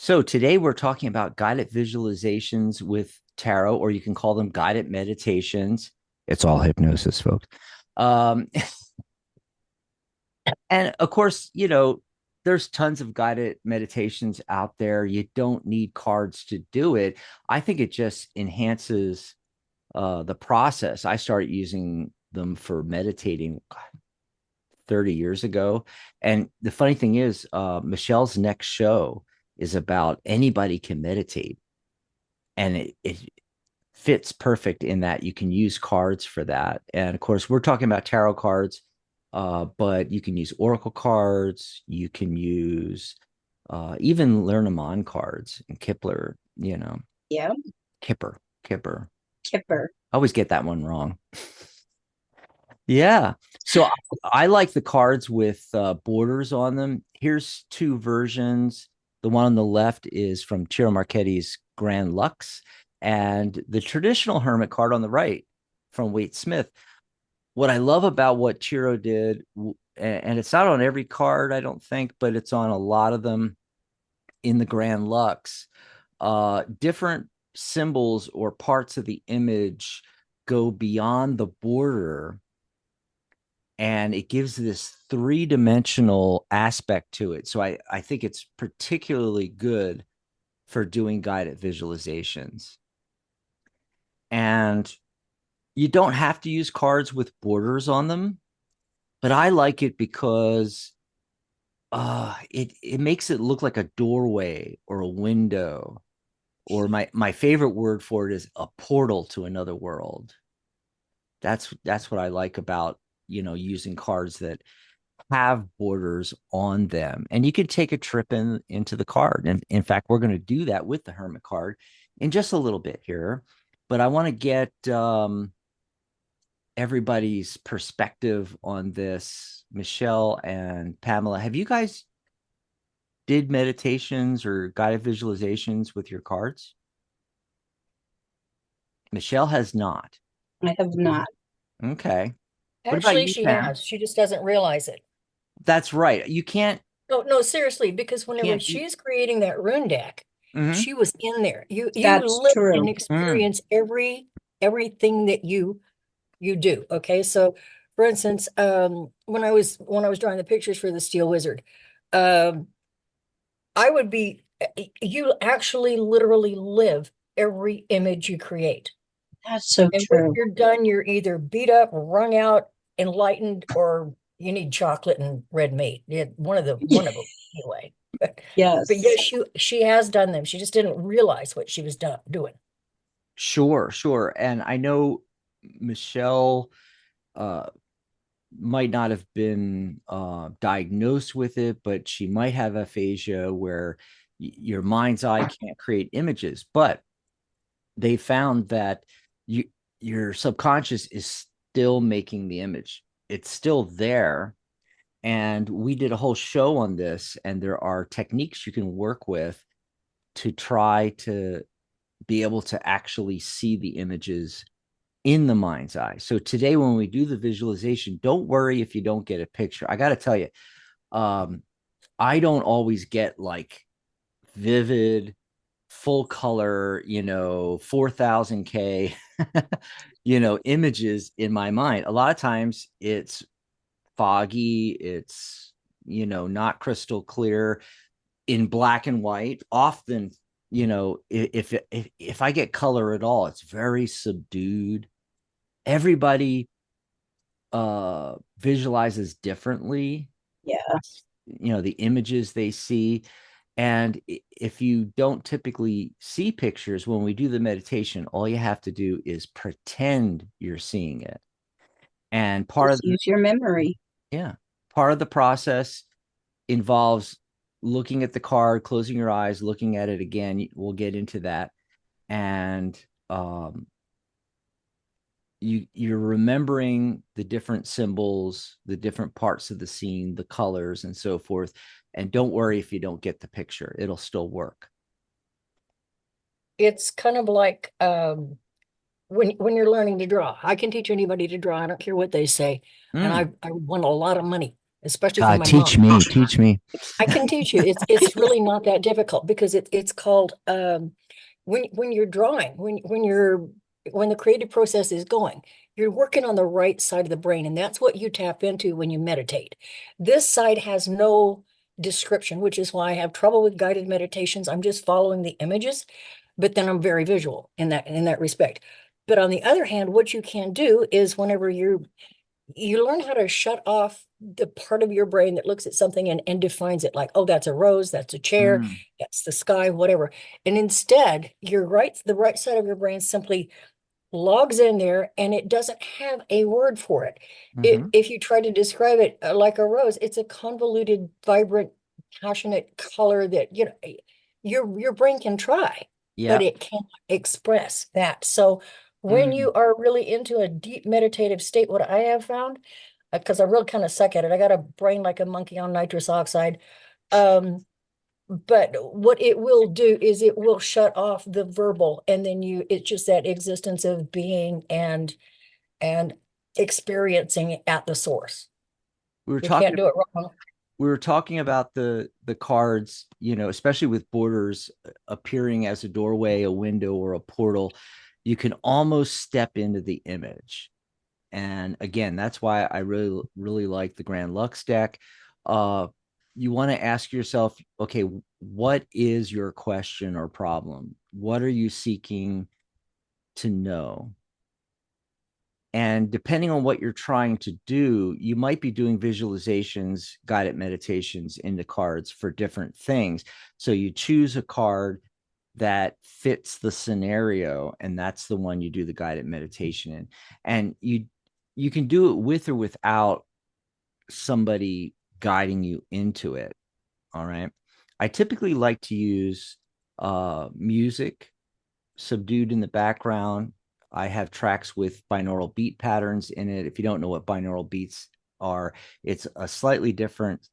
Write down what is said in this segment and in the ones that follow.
So today we're talking about guided visualizations with tarot, or you can call them guided meditations. It's all hypnosis, folks. Um, and of course, there's tons of guided meditations out there. You don't need cards to do it. I think it just enhances the process. I started using them for meditating 30 years ago. And the funny thing is, Michelle's next show is about anybody can meditate. And it fits perfect in that you can use cards for that. And of course, we're talking about tarot cards, but you can use oracle cards. You can use even Lenormand cards and Yeah, Kipper. Kipper. I always get that one wrong. Yeah. So I like the cards with borders on them. Here's two versions. The one on the left is from Ciro Marchetti's Grand Lux, and the traditional hermit card on the right from Waite Smith. What I love about what Ciro did, and it's not on every card, I don't think, but it's on a lot of them in the Grand Lux. Different symbols or parts of the image go beyond the border, and it gives this three-dimensional aspect to it. So I think it's particularly good for doing guided visualizations. And you don't have to use cards with borders on them, but I like it because it makes it look like a doorway or a window, or my favorite word for it is a portal to another world. That's what I like about using cards that have borders on them. And you can take a trip into the card. And in fact, we're going to do that with the Hermit card in just a little bit here. But I want to get everybody's perspective on this. Michelle and Pamela, have you guys did meditations or guided visualizations with your cards? Michelle has not. I have not. Okay. What about Actually, you, she Pam? has. She just doesn't realize it. That's right. You can't No, no, seriously, because whenever can't you she's creating that rune deck, mm-hmm. she was in there. You That's live and true. Mm. experience everything that you do. Okay. So for instance, when I was drawing the pictures for the Steel Wizard, um, I would be you actually literally live every image you create. That's so And when true. you're done, you're either beat up, wrung out, enlightened, or you need chocolate and red meat. One of them anyway. But Yes. yes, she has done them. She just didn't realize what she was doing. Sure, sure. And I know Michelle uh might not have been diagnosed with it, but she might have aphasia where your mind's eye can't create images. But they found that you your subconscious is still making the image. It's still there. And we did a whole show on this, and there are techniques you can work with to try to be able to actually see the images in the mind's eye. So today, when we do the visualization, don't worry if you don't get a picture. I got to tell you, um, I don't always get like vivid, full color, 4000K, images in my mind. A lot of times it's foggy, it's, not crystal clear in black and white. Often, if I get color at all, it's very subdued. Everybody visualizes differently, Yeah. the images they see. And if you don't typically see pictures when we do the meditation, all you have to do is pretend you're seeing it. And Just use your memory. yeah, part of the process involves looking at the card, closing your eyes, looking at it again. We'll get into that. And you're remembering the different symbols, the different parts of the scene, the colors, and so forth. And don't worry if you don't get the picture; it'll still work. It's kind of like when you're learning to draw. I can teach anybody to draw. I don't care what they say. And Mm, I won a lot of money especially from God, my mom. teach me. I can teach you. It's really not that difficult because it's called when you're drawing, when the creative process is going, you're working on the right side of the brain, and that's what you tap into when you meditate. This side has no description, which is why I have trouble with guided meditations. I'm just following the images, but then I'm very visual in that respect. But on the other hand, what you can do is whenever you learn how to shut off the part of your brain that looks at something and defines it like, oh, that's a rose, that's a chair, Mm, that's the sky, whatever. And instead, the right side of your brain simply logs in there and it doesn't have a word for it. hmm. If you try to describe it like a rose, it's a convoluted, vibrant, passionate color that, your brain can try, but Yeah. it can't express that. So when Mm. you are really into a deep meditative state, what I have found, because I really kind of suck at it, I got a brain like a monkey on nitrous oxide. Um, but what it will do is it will shut off the verbal, and then it's just that existence of being and experiencing at the source. We were You can't talking do it wrong. we were talking about the cards, especially with borders appearing as a doorway, a window, or a portal. You can almost step into the image. And again, that's why I really, really like the Grand Lux deck. Uh, you want to ask yourself, okay, what is your question or problem? What are you seeking to know? And depending on what you're trying to do, you might be doing visualizations, guided meditations in the cards for different things. So you choose a card that fits the scenario, and that's the one you do the guided meditation in. And you can do it with or without somebody guiding you into it. All right. I typically like to use music subdued in the background. I have tracks with binaural beat patterns in it. If you don't know what binaural beats are, it's a slightly different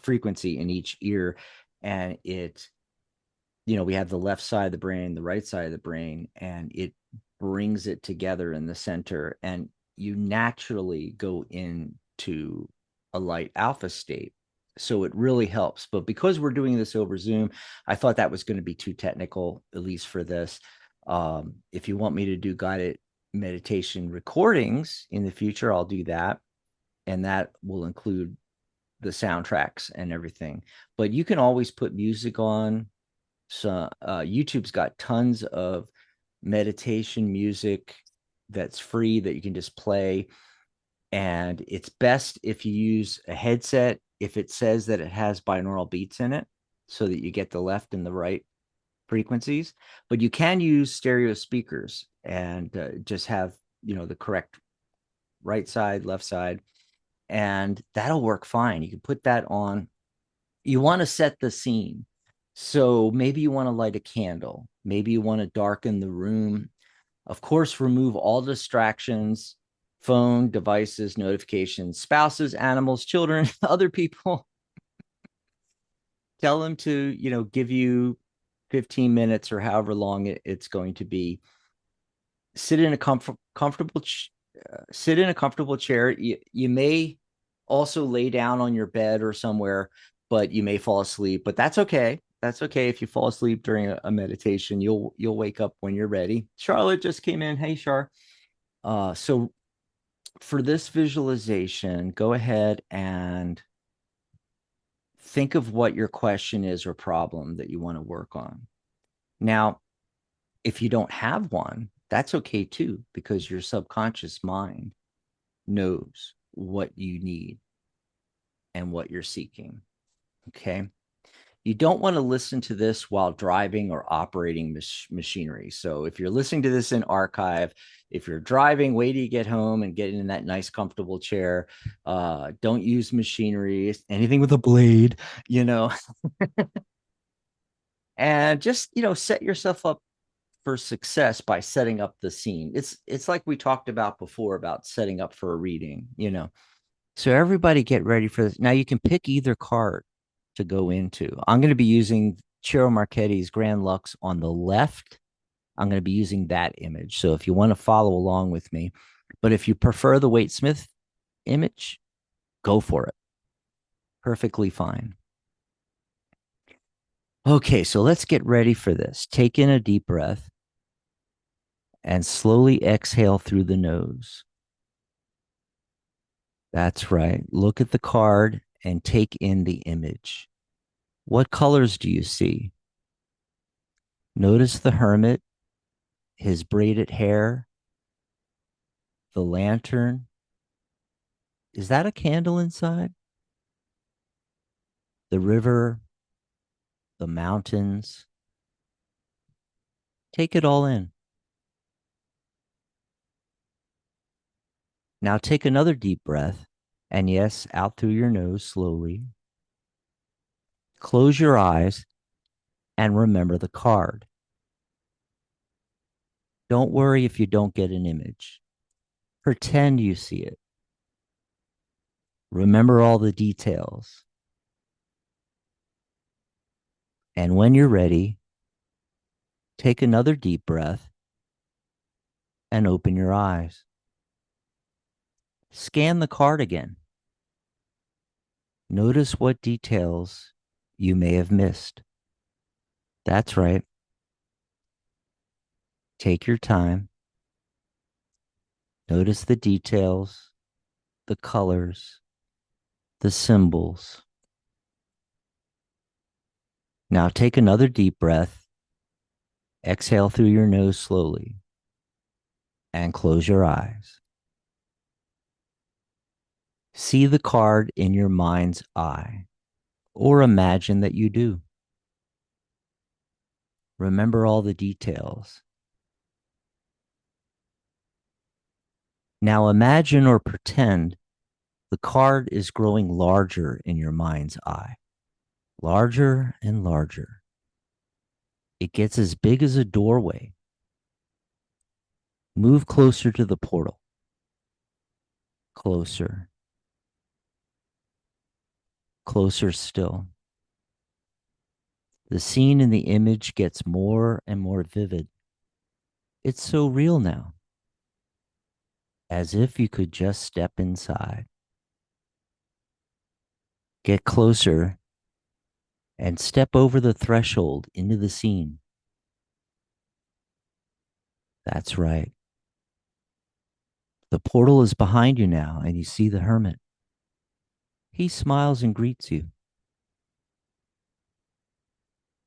frequency in each ear. And we have the left side of the brain, the right side of the brain, and it brings it together in the center. And you naturally go into a light alpha state. So it really helps. But because we're doing this over Zoom, I thought that was going to be too technical, at least for this. If you want me to do guided meditation recordings in the future, I'll do that. And that will include the soundtracks and everything. But you can always put music on. So YouTube's got tons of meditation music that's free that you can just play. And it's best if you use a headset if it says that it has binaural beats in it so that you get the left and the right frequencies. But you can use stereo speakers and just have, the correct right side, left side, and that'll work fine. You can put that on. You want to set the scene. So maybe you want to light a candle. Maybe you want to darken the room. Of course, remove all distractions, phone, devices, notifications, spouses, animals, children, other people. Tell them to, give you 15 minutes or however long it's going to be. Sit in a comfortable sit in a comfortable chair. You may also lay down on your bed or somewhere, but you may fall asleep. But that's okay. That's okay if you fall asleep during a meditation. You'll wake up when you're ready. Charlotte just came in. Hey, Char. So for this visualization, go ahead and think of what your question is or problem that you want to work on. Now, if you don't have one, that's okay too, because your subconscious mind knows what you need and what you're seeking. Okay. You don't want to listen to this while driving or operating machinery. So if you're listening to this in archive, if you're driving, wait till you get home and get in that nice, comfortable chair. Don't use machinery, anything with a blade, you know, and just, set yourself up for success by setting up the scene. It's like we talked about before about setting up for a reading. So everybody get ready for this. Now you can pick either card to go into. I'm going to be using Ciro Marchetti's Grand Lux on the left. I'm going to be using that image. So if you want to follow along with me, but if you prefer the Waite Smith image, go for it. Perfectly fine. Okay, so let's get ready for this. Take in a deep breath and slowly exhale through the nose. That's right. Look at the card and take in the image. What colors do you see? Notice the hermit, his braided hair, the lantern. Is that a candle inside? The river, the mountains. Take it all in. Now take another deep breath. And yes, out through your nose slowly. Close your eyes and remember the card. Don't worry if you don't get an image. Pretend you see it. Remember all the details. And when you're ready, take another deep breath and open your eyes. Scan the card again. Notice what details you may have missed. That's right. Take your time. Notice the details, the colors, the symbols. Now take another deep breath. Exhale through your nose slowly and close your eyes. See the card in your mind's eye, or imagine that you do. Remember all the details. Now imagine or pretend the card is growing larger in your mind's eye, larger and larger. It gets as big as a doorway. Move closer to the portal. Closer. Closer still. The scene in the image gets more and more vivid. It's so real now, as if you could just step inside. Get closer and step over the threshold into the scene. That's right. The portal is behind you now, and you see the hermit. He smiles and greets you.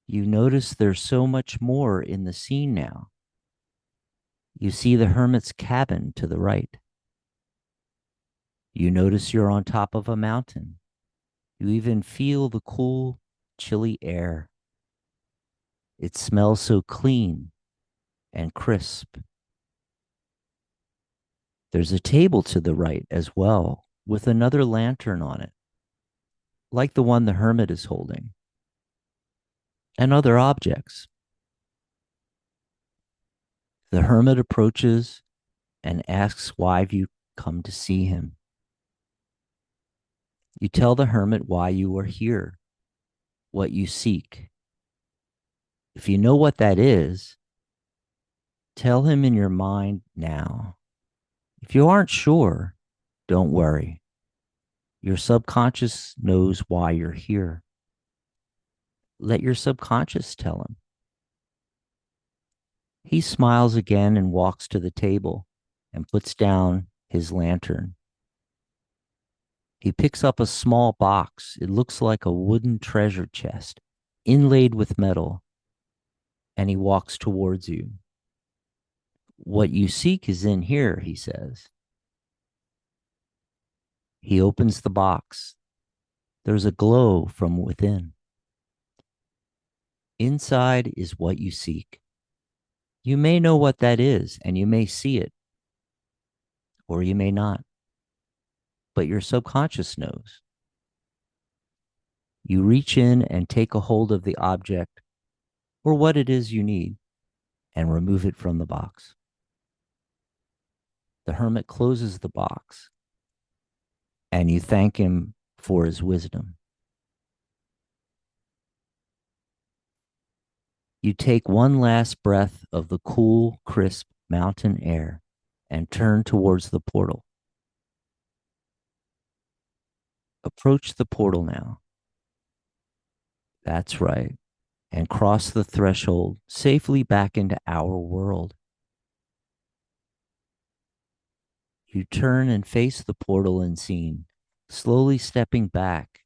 You notice there's so much more in the scene now. You see the hermit's cabin to the right. You notice you're on top of a mountain. You even feel the cool, chilly air. It smells so clean and crisp. There's a table to the right as well, with another lantern on it, like the one the hermit is holding, and other objects. The hermit approaches and asks why you come to see him. You tell the hermit why you are here, what you seek. If you know what that is, tell him in your mind now. If you aren't sure, don't worry. Your subconscious knows why you're here. Let your subconscious tell him. He smiles again and walks to the table and puts down his lantern. He picks up a small box. It looks like a wooden treasure chest, inlaid with metal, and he walks towards you. What you seek is in here, he says. He opens the box. There's a glow from within. Inside is what you seek. You may know what that is, and you may see it, or you may not, but your subconscious knows. You reach in and take a hold of the object or what it is you need and remove it from the box. The hermit closes the box and you thank him for his wisdom. You take one last breath of the cool, crisp mountain air and turn towards the portal. Approach the portal now. That's right. And cross the threshold safely back into our world. You turn and face the portal and scene, slowly stepping back,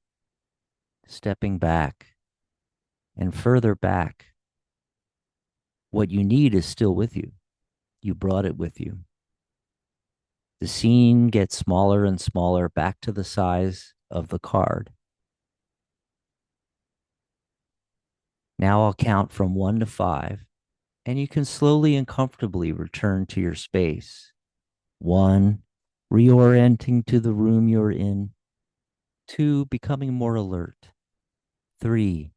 and further back. What you need is still with you. You brought it with you. The scene gets smaller and smaller back to the size of the card. Now I'll count from 1 to 5, and you can slowly and comfortably return to your space. 1, reorienting to the room you're in. 2, becoming more alert. 3,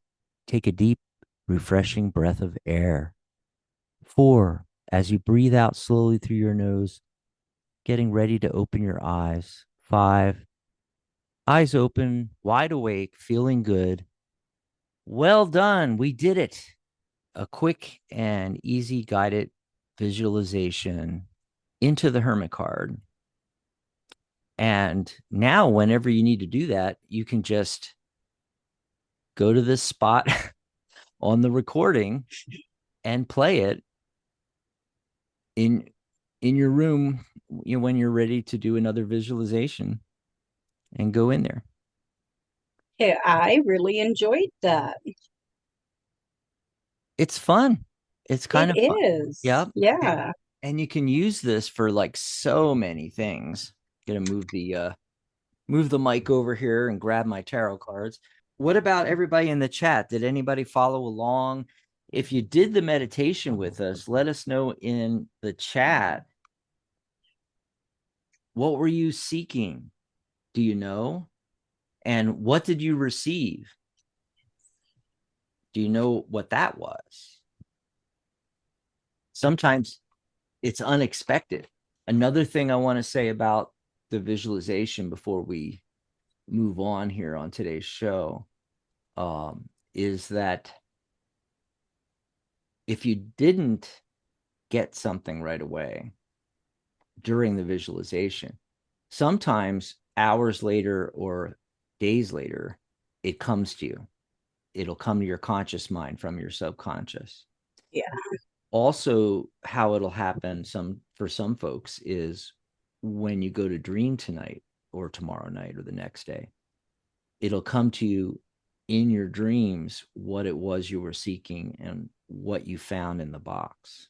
take a deep, refreshing breath of air. 4, as you breathe out slowly through your nose, getting ready to open your eyes. 5, eyes open, wide awake, feeling good. Well done. We did it. A quick and easy guided visualization into the Hermit card. And now, whenever you need to do that, you can just go to this spot on the recording and play it in your room, when you're ready to do another visualization, and go in there. Yeah, I really enjoyed that. It's fun. It's kind It of fun. is. Yep. Yeah. And you can use this for like so many things. Gonna move the mic over here and grab my tarot cards. What about everybody in the chat? Did anybody follow along? If you did the meditation with us, let us know in the chat. What were you seeking? Do you know? And what did you receive? Do you know what that was? Sometimes it's unexpected. Another thing I want to say about the visualization before we move on here on today's show, is that if you didn't get something right away during the visualization, sometimes hours later or days later, it comes to you. It'll come to your conscious mind from your subconscious. Yeah. Also, how it'll happen for some folks is when you go to dream tonight or tomorrow night or the next day, it'll come to you in your dreams what it was you were seeking and what you found in the box.